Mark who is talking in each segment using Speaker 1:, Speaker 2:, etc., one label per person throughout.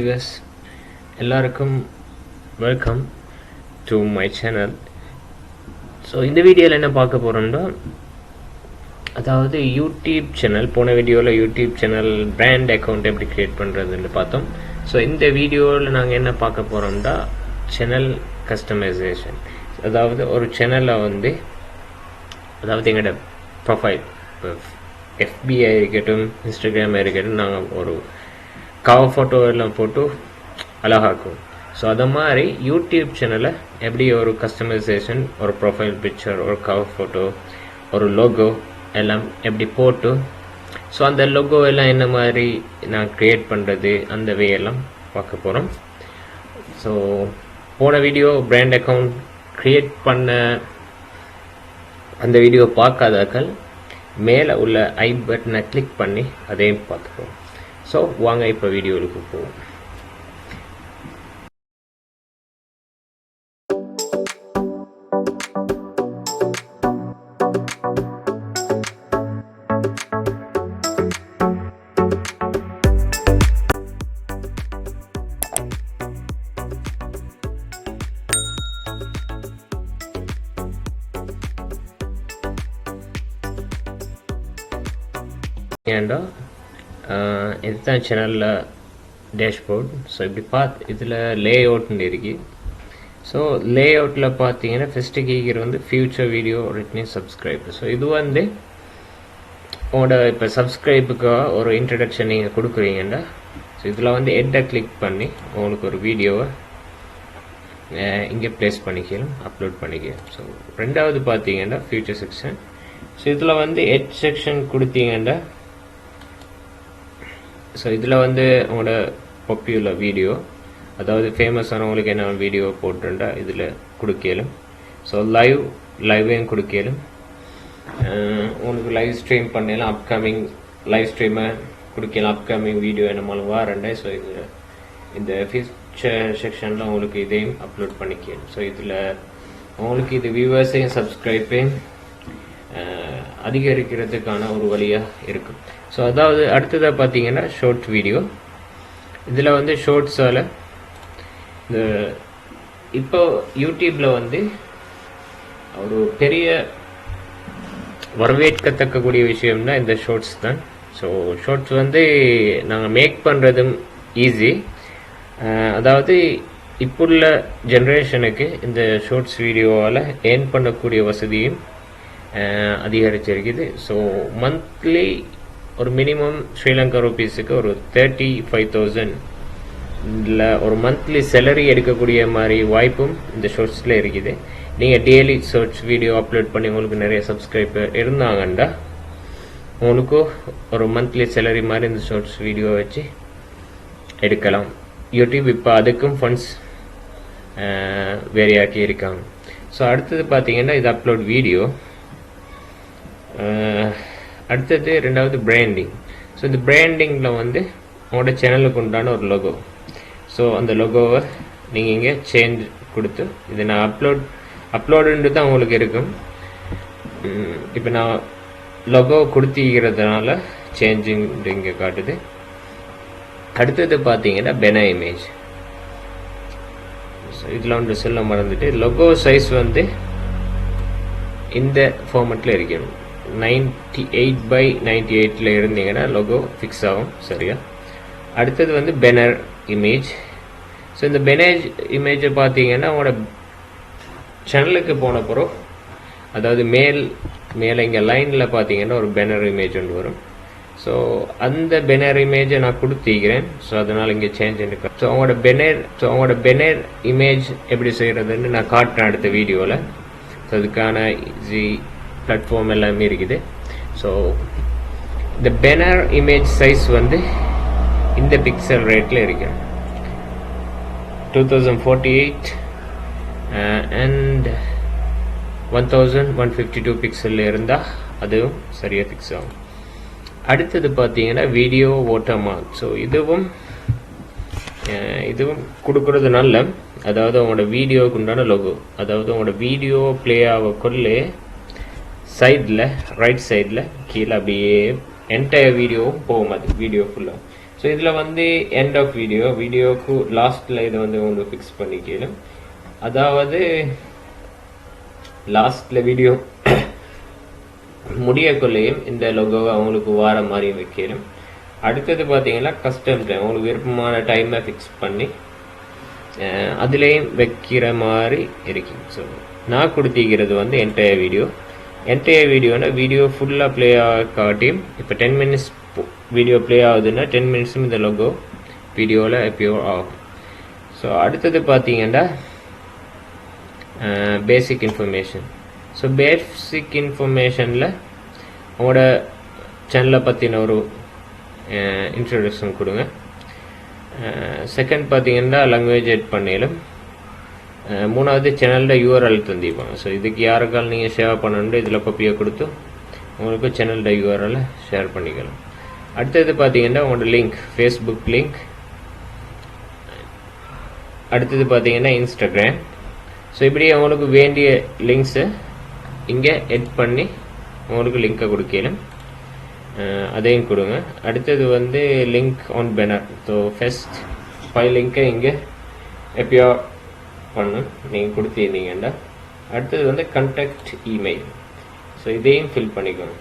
Speaker 1: viewers எல்லாருக்கும் welcome to my channel. So இந்த வீடியோவில் என்ன பார்க்க போகிறோம்னா, அதாவது யூடியூப் சேனல், போன வீடியோவில் யூடியூப் சேனல் பிராண்ட் அக்கௌண்ட் எப்படி க்ரியேட் பண்ணுறதுன்னு பார்த்தோம். ஸோ இந்த வீடியோவில் நாங்கள் என்ன பார்க்க போகிறோம்னா, சேனல் கஸ்டமைசேஷன். அதாவது ஒரு சேனலில் வந்து, அதாவது எங்களோட ப்ரொஃபைல் இப்போ எஃபிஐ இருக்கட்டும், இன்ஸ்டாகிராம் இருக்கட்டும், நாங்கள் ஒரு கவர் ஃபோட்டோ எல்லாம் போட்டு அழகாக்கும். ஸோ அதை மாதிரி யூடியூப் சேனலை எப்படி ஒரு கஸ்டமைசேஷன், ஒரு ப்ரொஃபைல் பிக்சர், ஒரு கவர் ஃபோட்டோ, ஒரு லோகோ எல்லாம் எப்படி போட்டு, ஸோ அந்த லோகோ எல்லாம் என்ன மாதிரி நான் க்ரியேட் பண்ணுறது, அந்த வே எல்லாம் பார்க்க போகிறோம். ஸோ போன வீடியோ பிராண்ட் அக்கௌண்ட் க்ரியேட் பண்ண அந்த வீடியோ பார்க்காதாக்கள் மேலே உள்ள ஐ பட்டனை கிளிக் பண்ணி அதையும் பார்த்துப்போம். ஸோ வாங்க இப்போ வீடியோவுக்கு போவோம். ஏண்டா இதுதான் சேனலில் டேஷ்போர்ட். ஸோ இப்படி இதில் லே அவுட்னு இருக்கு. ஸோ லே அவுட்டில் பார்த்தீங்கன்னா ஃபஸ்ட்டு கீக்கிற வந்து ஃபியூச்சர் வீடியோ ரிட்னிங் சப்ஸ்கிரைப். ஸோ இது வந்து உங்களோட இப்போ சப்ஸ்கிரைபுக்காக ஒரு இன்ட்ரடக்ஷன் நீங்கள் கொடுக்குறீங்கன்னா, ஸோ இதில் வந்து ஹெட்டை கிளிக் பண்ணி உங்களுக்கு ஒரு வீடியோவை இங்கே ப்ளேஸ் பண்ணிக்கலாம், அப்லோட் பண்ணிக்கலாம். ஸோ ரெண்டாவது பார்த்தீங்கன்னா ஃபியூச்சர் செக்ஷன். ஸோ இதில் வந்து ஹெட் செக்ஷன் கொடுத்தீங்கன்னா, ஸோ இதில் வந்து உங்களோட பாப்புலர் வீடியோ, அதாவது ஃபேமஸானவங்களுக்கு என்ன வீடியோ போட்டுருந்தா இதில் கொடுக்கலும். ஸோ லைவையும் கொடுக்கலும். உங்களுக்கு லைவ் ஸ்ட்ரீம் பண்ணலாம், அப்கமிங் லைவ் ஸ்ட்ரீமை கொடுக்கலாம், அப்கமிங் வீடியோ என்னமாலும் வாரண்டே. ஸோ இது இந்த ஃபியூச்சர் செக்ஷனில் உங்களுக்கு இதையும் அப்லோட் பண்ணிக்கலாம். ஸோ இதில் உங்களுக்கு இது வியூவர்ஸையும் சப்ஸ்கிரைப்பையும் அதிகரிக்கிறதுக்கான ஒரு வழியாக இருக்கும். ஸோ அதாவது அடுத்ததாக பார்த்தீங்கன்னா ஷார்ட் வீடியோ. இதில் வந்து ஷார்ட்ஸால் இந்த இப்போ யூடியூப்பில் வந்து ஒரு பெரிய வரவேற்கத்தக்கக்கூடிய விஷயம்னா இந்த ஷார்ட்ஸ் தான். ஸோ ஷார்ட்ஸ் வந்து நாங்கள் மேக் பண்ணுறதும் ஈஸி. அதாவது இப்போ உள்ள ஜென்ரேஷனுக்கு இந்த ஷார்ட்ஸ் வீடியோவால் ஏர்ன் பண்ணக்கூடிய வசதியும் அதிகரிச்சிருக்குது. ஸோ மந்த்லி ஒரு மினிமம் ஸ்ரீலங்கா ருபீஸுக்கு ஒரு 35,000 இல்லை ஒரு மந்த்லி சேலரி எடுக்கக்கூடிய மாதிரி வாய்ப்பும் இந்த ஷார்ட்ஸில் இருக்குது. நீங்கள் டெய்லி ஷார்ட்ஸ் வீடியோ அப்லோட் பண்ணி உங்களுக்கு நிறைய சப்ஸ்கிரைபர் இருந்தாங்கண்டா உங்களுக்கு ஒரு மந்த்லி சேலரி மாதிரி இந்த ஷார்ட்ஸ் வீடியோ வச்சு எடுக்கலாம். யூடியூப் இப்போ அதுக்கும் ஃபண்ட்ஸ் வேறையாக்கி இருக்காங்க. ஸோ அடுத்தது பார்த்தீங்கன்னா இது அப்லோட் வீடியோ. அடுத்தது ரெண்டாவது பிராண்டிங். ஸோ இந்த பிராண்டிங்கில் வந்து உங்களோட சேனலுக்கு உண்டான ஒரு லோகோ. ஸோ அந்த லோகோவை நீங்கள் இங்கே சேஞ்ச் கொடுத்து, இது நான் அப்லோடுன்றது தான் உங்களுக்கு இருக்கும். இப்போ நான் லோகோ கொடுத்திக்கிறதுனால சேஞ்சிங் இங்கே காட்டுது. அடுத்தது பார்த்தீங்கன்னா பெனா இமேஜ். ஸோ இதில் ஒன்று சொல்ல மறந்துட்டு, லோகோ சைஸ் வந்து இந்த ஃபார்மெட்டில் இருக்கணும். 98/98 இருந்தீங்கன்னா லோகோ ஃபிக்ஸ் ஆகும் சரியா. அடுத்தது வந்து பேனர் இமேஜ். ஸோ இந்த பேனர் இமேஜை பார்த்தீங்கன்னா உங்களோட சேனலுக்கு போன பிறகு, அதாவது மேலே இங்கே லைனில் பார்த்தீங்கன்னா ஒரு பேனர் இமேஜ் ஒன்று வரும். ஸோ அந்த பேனர் இமேஜை நான் கொடுத்திக்கிறேன். ஸோ அதனால் இங்கே சேஞ்ச் இருக்கு. ஸோ உங்களோட பேனர் இமேஜ் எப்படி செய்கிறதுன்னு நான் காட்டுறேன் அடுத்த வீடியோவில். ஸோ அதுக்கான ஈஸி பிளாட்ஃபார்ம் எல்லாமே இருக்குது. ஸோ இந்த பேனர் இமேஜ் சைஸ் வந்து இந்த பிக்சல் ரேட்டில் இருக்கு. 2048 அண்ட் 1152 பிக்சலில் இருந்தால் அதுவும் சரியாக ஃபிக்ஸ் ஆகும். அடுத்தது பார்த்தீங்கன்னா வீடியோ வாட்டர்மார்க். ஸோ இதுவும் கொடுக்கறது நல்ல, அதாவது உங்களோட வீடியோவுக்கு உண்டான லோகோ, அதாவது உங்களோட வீடியோ பிளே ஆகக்குள்ளே சைடில் ரைட் சைடில் கீழே அப்படியே என்டையர் வீடியோவும் போகும். அது வீடியோ ஃபுல்லாக ஸோ இதில் வந்து எண்ட் ஆஃப் வீடியோக்கு லாஸ்ட்டில் இதை வந்து உங்களுக்கு ஃபிக்ஸ் பண்ணிக்கலாம். அதாவது லாஸ்ட்டில் வீடியோ முடியக்குள்ளேயும் இந்த லோகோவை அவங்களுக்கு வார மாதிரி வைக்கணும். அடுத்தது பார்த்தீங்கன்னா கஸ்டம் டைம், உங்களுக்கு விருப்பமான டைமை ஃபிக்ஸ் பண்ணி அதுலேயும் வைக்கிற மாதிரி இருக்கும். ஸோ நான் கொடுத்திக்கிறது வந்து என்டையர் வீடியோனா வீடியோ ஃபுல்லாக ப்ளே காட்டியும் இப்போ 10 minutes வீடியோ ப்ளே ஆகுதுன்னா 10 minutes இந்த லோகோ வீடியோவில் எப்பயோ ஆகும். ஸோ அடுத்தது பார்த்தீங்கன்னா பேசிக் இன்ஃபர்மேஷன். ஸோ பேசிக் இன்ஃபர்மேஷனில் உங்களோட சேனலை பற்றின ஒரு இன்ட்ரடக்ஷன் கொடுங்க. செகண்ட் பார்த்தீங்கன்னா லாங்குவேஜ் எட் பண்ணிடும். மூணாவது சேனலோட யூஆர்எல் தந்திப்பாங்க. ஸோ இதுக்கு யாருக்கால் நீங்கள் ஷேர் பண்ணணுன்னு இதில் காப்பியை கொடுத்து உங்களுக்கு சேனலோட யூஆர்எலை ஷேர் பண்ணிக்கலாம். அடுத்தது பார்த்தீங்கன்னா உங்களோட லிங்க், ஃபேஸ்புக் லிங்க். அடுத்தது பார்த்தீங்கன்னா இன்ஸ்டாகிராம். ஸோ இப்படி அவங்களுக்கு வேண்டிய லிங்க்ஸை இங்கே எட் பண்ணி உங்களுக்கு லிங்க்கை கொடுக்கலாம். அதையும் கொடுங்க. அடுத்தது வந்து link on banner. So first 5 லிங்க்கை இங்கே எப்பயோ பண்ணு நீங்கள் கொடுத்துருந்தீங்கன்னா அடுத்தது வந்து கண்டாக்ட் இமெயில். ஸோ இதையும் ஃபில் பண்ணிக்கணும்.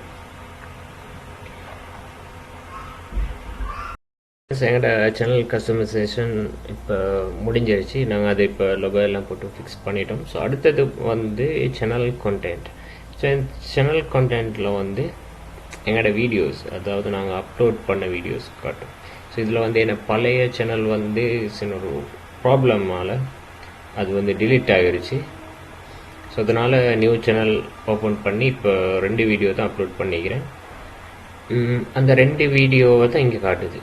Speaker 1: எங்களோட சேனல் கஸ்டமைசேஷன் இப்போ முடிஞ்சிருச்சு. நாங்கள் அதை இப்போ லோகோ எல்லாம் போட்டு ஃபிக்ஸ் பண்ணிட்டோம். ஸோ அடுத்தது வந்து சேனல் கண்டென்ட். ஸோ சேனல் கண்டென்ட்டில் வந்து எங்களோட வீடியோஸ், அதாவது நாங்கள் அப்லோட் பண்ண வீடியோஸ் காட்டும். ஸோ இதில் வந்து என்ன பழைய சேனல் வந்து சின்ன ஒரு ப்ராப்ளமால் அது வந்து டிலீட் ஆகிருச்சு. ஸோ அதனால் நியூ சேனல் ஓப்பன் பண்ணி இப்போ 2 வீடியோ தான் அப்லோட் பண்ணிக்கிறேன். அந்த 2 வீடியோவை தான் இங்கே காட்டுது.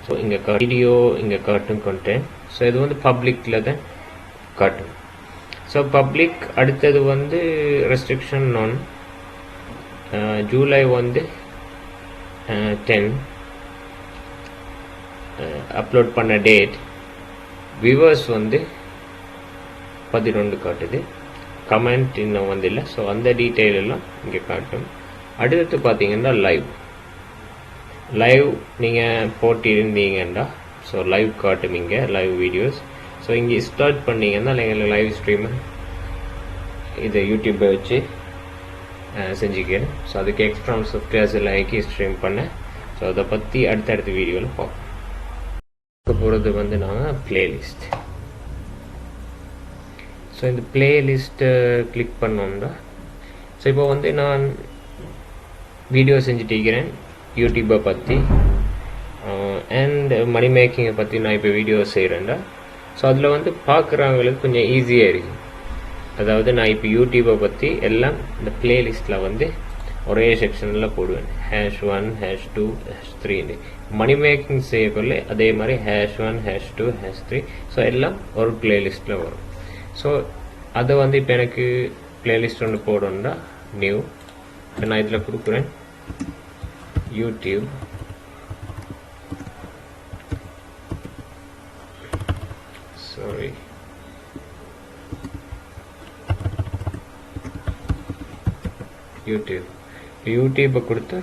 Speaker 1: ஸோ இங்கே வீடியோ இங்கே காட்டும் கண்டென்ட். ஸோ இது வந்து பப்ளிக்கில் தான் காட்டும். So public. அடுத்தது வந்து ரெஸ்ட்ரிக்ஷன் நான் ஜூலை வந்து 10 அப்லோட் பண்ண டேட். வியூவர்ஸ் வந்து 11 காட்டுது. கமெண்ட் இன்னும் வந்து இல்லை. ஸோ அந்த டீட்டெயில் எல்லாம் இங்கே காட்டும். அடுத்தது பார்த்தீங்கன்னா லைவ் நீங்கள் போட்டிருந்தீங்கன்னா ஸோ லைவ் காட்டும் இங்கே லைவ் வீடியோஸ். ஸோ இங்கே ஸ்டார்ட் பண்ணிங்கன்னா நீங்கள் லைவ் ஸ்ட்ரீமை இதை யூடியூப்பை வச்சு செஞ்சுக்கிறேன். ஸோ அதுக்கு எக்ஸ்ட்ரா சாஃப்ட்வேர்ஸ் எல்லாம் ஆக்கி ஸ்ட்ரீம் பண்ணேன். ஸோ அதை பற்றி அடுத்தடுத்த வீடியோவில் பார்க்க போகிறது வந்து நாங்கள் பிளேலிஸ்ட். ஸோ இந்த பிளேலிஸ்ட்டை கிளிக் பண்ணோம்னா ஸோ இப்போ வந்து நான் வீடியோ செஞ்சுட்டு இருக்கிறேன் யூடியூப்பை பற்றி அண்ட் மணி மேக்கிங்கை பற்றி நான் இப்போ வீடியோ செய்கிறேன்டா. ஸோ அதில் வந்து பார்க்குறவங்களுக்கு கொஞ்சம் ஈஸியாக இருக்குது. அதாவது நான் இப்போ யூடியூப்பை பற்றி எல்லாம் இந்த பிளேலிஸ்ட்டில் வந்து ஒரே செக்ஷனில் போடுவேன். #1 #2 #3 மணி மேக்கிங் செய்யக்குள்ள அதே மாதிரி #1 #2 #3 ஸோ எல்லாம் ஒரு பிளேலிஸ்ட்டில் வரும். ஸோ அதை வந்து இப்போ எனக்கு பிளேலிஸ்ட் ஒன்று போடணுன்னா நியூ. இப்போ நான் இதில் கொடுக்குறேன் யூடியூப். சாரி யூடியூப்பை கொடுத்து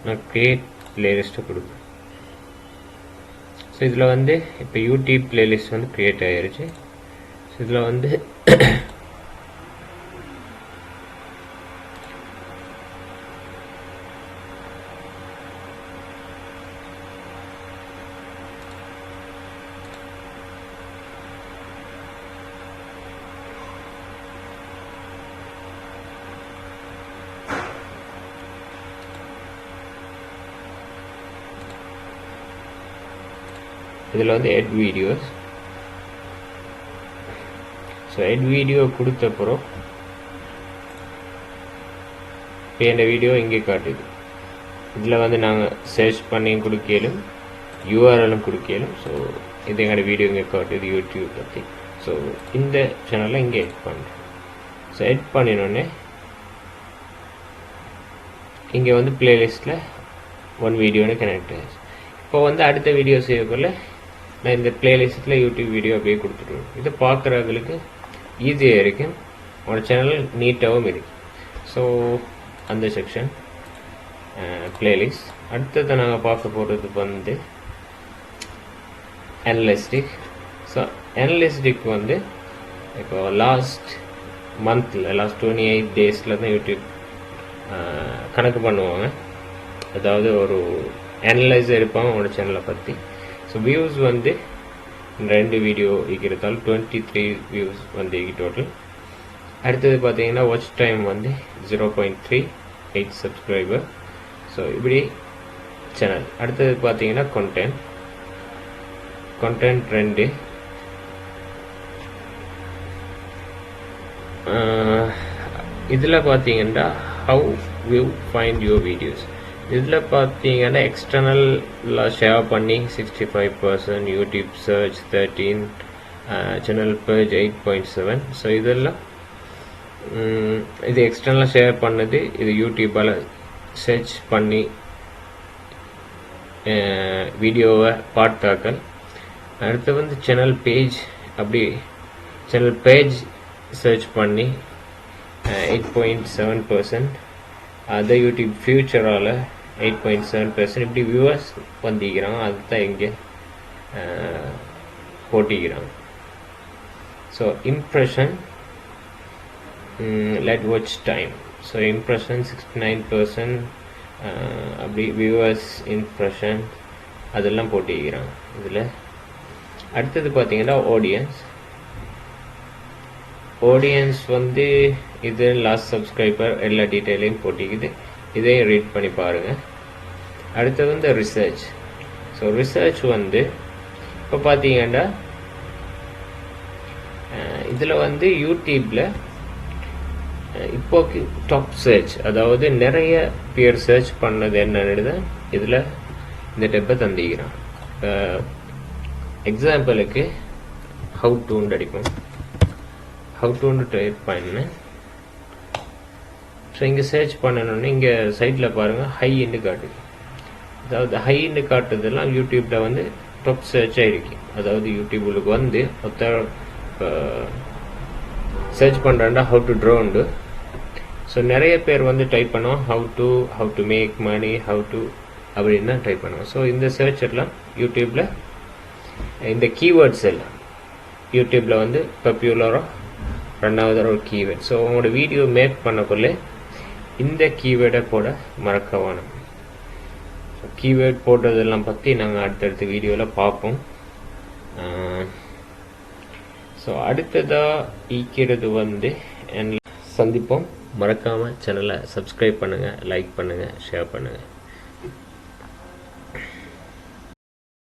Speaker 1: நான் கிரியேட் பிளேலிஸ்ட்டை கொடுப்பேன். ஸோ இதில் வந்து இப்போ யூடியூப் பிளேலிஸ்ட் வந்து கிரியேட் ஆகிருச்சு. ஸோ இதில் வந்து இதில் வந்து எட் வீடியோஸ். ஸோ எட் வீடியோ கொடுத்தப்புறம் இப்போ என் வீடியோ இங்கே காட்டுது. இதில் வந்து நாங்கள் சர்ச் பண்ணி கொடுக்கலும் யூஆர்எலும் கொடுக்கலும். ஸோ இது எங்களோட வீடியோ இங்கே காட்டுது யூடியூப் பற்றி. ஸோ இந்த சேனலில் இங்கே எட் பண்ணுறேன். ஸோ எட் பண்ணினோடனே இங்கே வந்து பிளேலிஸ்ட்டில் 1 வீடியோன்னு கனெக்ட் ஆகிடுச்சு. இப்போ வந்து அடுத்த வீடியோ செய்யக்குள்ள நான் இந்த பிளேலிஸ்ட்டில் யூடியூப் வீடியோ அப்படியே கொடுத்துருவேன். இதை பார்க்குறவங்களுக்கு ஈஸியாக இருக்கும், உங்களோட சேனல் நீட்டாகவும் இருக்குது. ஸோ அந்த செக்ஷன் பிளேலிஸ்ட். அடுத்தது நாங்கள் பார்க்க போகிறது வந்து அனலிஸ்டிக். ஸோ அனலிஸ்டிக் வந்து இப்போ லாஸ்ட் 28 டேஸில் தான் யூடியூப் கணக்கு பண்ணுவாங்க. அதாவது ஒரு அனலைஸ் எடுப்பாங்க உங்களோட சேனலை பற்றி. ஸோ வியூஸ் வந்து 2 வீடியோ இருக்கிறதால் 23 வியூஸ் வந்து டோட்டல். அடுத்தது பார்த்தீங்கன்னா வாட்ச் டைம் வந்து 0.38 சப்ஸ்கிரைபர். ஸோ இப்படி சேனல். அடுத்தது பார்த்தீங்கன்னா கண்டென்ட் 2. இதில் பார்த்தீங்கன்னா how you find your videos. இதில் பார்த்தீங்கன்னா எக்ஸ்டர்னலாக ஷேர் பண்ணி 65%, YouTube search 13, channel page 8.7. So இதெல்லாம் இது எக்ஸ்டர்னலாக ஷேர் பண்ணது. இது யூடியூப்பால் சர்ச் பண்ணி வீடியோவை பார்த்தாக்கள். அடுத்து வந்து சேனல் பேஜ், அப்படி சேனல் பேஜ் சர்ச் பண்ணி 8.7%, அதை யூடியூப் ஃபியூச்சரால் 8.7%. இப்படி வியூவர்ஸ் வந்திக்கிறாங்க. அதுதான் இங்கே போட்டிக்கிறாங்க. So impression, let watch time. So impression 69%, அப்படி வியூவர்ஸ் இம்ப்ரெஷன் அதெல்லாம் போட்டிக்கிறாங்க இதில். அடுத்தது பார்த்தீங்கன்னா ஆடியன்ஸ் வந்து இது லாஸ்ட் சப்ஸ்கிரைபர் எல்லா டீட்டெயிலையும் போட்டிக்குது. இதையும் ரீட் பண்ணி பாருங்கள். அடுத்தது வந்து ரிசர்ச். ஸோ ரிசர்ச் வந்து இப்போ பார்த்தீங்கன்னா இதில் வந்து யூடியூப்பில் இப்போக்கு டாப் சர்ச், அதாவது நிறைய பேர் சர்ச் பண்ணது என்னன்னு தான் இதில் இந்த டெப்பை தந்திக்கிறான். எக்ஸாம்பிளுக்கு ஹவு டூன்னு அடிப்போம். ஹவு டூன்னு டைப் பண்ண. ஸோ இங்கே சர்ச் பண்ணணுன்னு இங்கே சைட்டில் பாருங்கள் ஹைன்னு காட்டுது. அதாவது ஹைன்னு காட்டுறதெல்லாம் யூடியூப்பில் வந்து டாப் சர்ச்சாக இருக்கு. அதாவது யூடியூபுக்கு வந்து ஒருத்தர் சர்ச் பண்ணுறாண்டா ஹவு டு ட்ரோண்டு. ஸோ நிறைய பேர் வந்து டைப் பண்ணுவோம் how to make money, how to அப்படின்னு தான் டைப் பண்ணுவோம். ஸோ இந்த சர்ச் எல்லாம் யூடியூப்பில் இந்த கீவேர்ட்ஸ் எல்லாம் யூடியூப்பில் வந்து பாப்புலராக ரெண்டாவது ஒரு கீவேர்ட். ஸோ உங்களோட வீடியோ மேக் பண்ணக்குள்ளே இந்த கீவேர்டை போட மறக்கவானும். ஸோ கீவேர்ட் போடுறதெல்லாம் பற்றி நாங்கள் அடுத்தடுத்த வீடியோவில் பார்ப்போம். ஸோ அடுத்ததாக ஈக்கிறது வந்து சந்திப்போம். மறக்காமல் சேனலை சப்ஸ்கிரைப் பண்ணுங்கள், லைக் பண்ணுங்கள், ஷேர் பண்ணுங்கள்.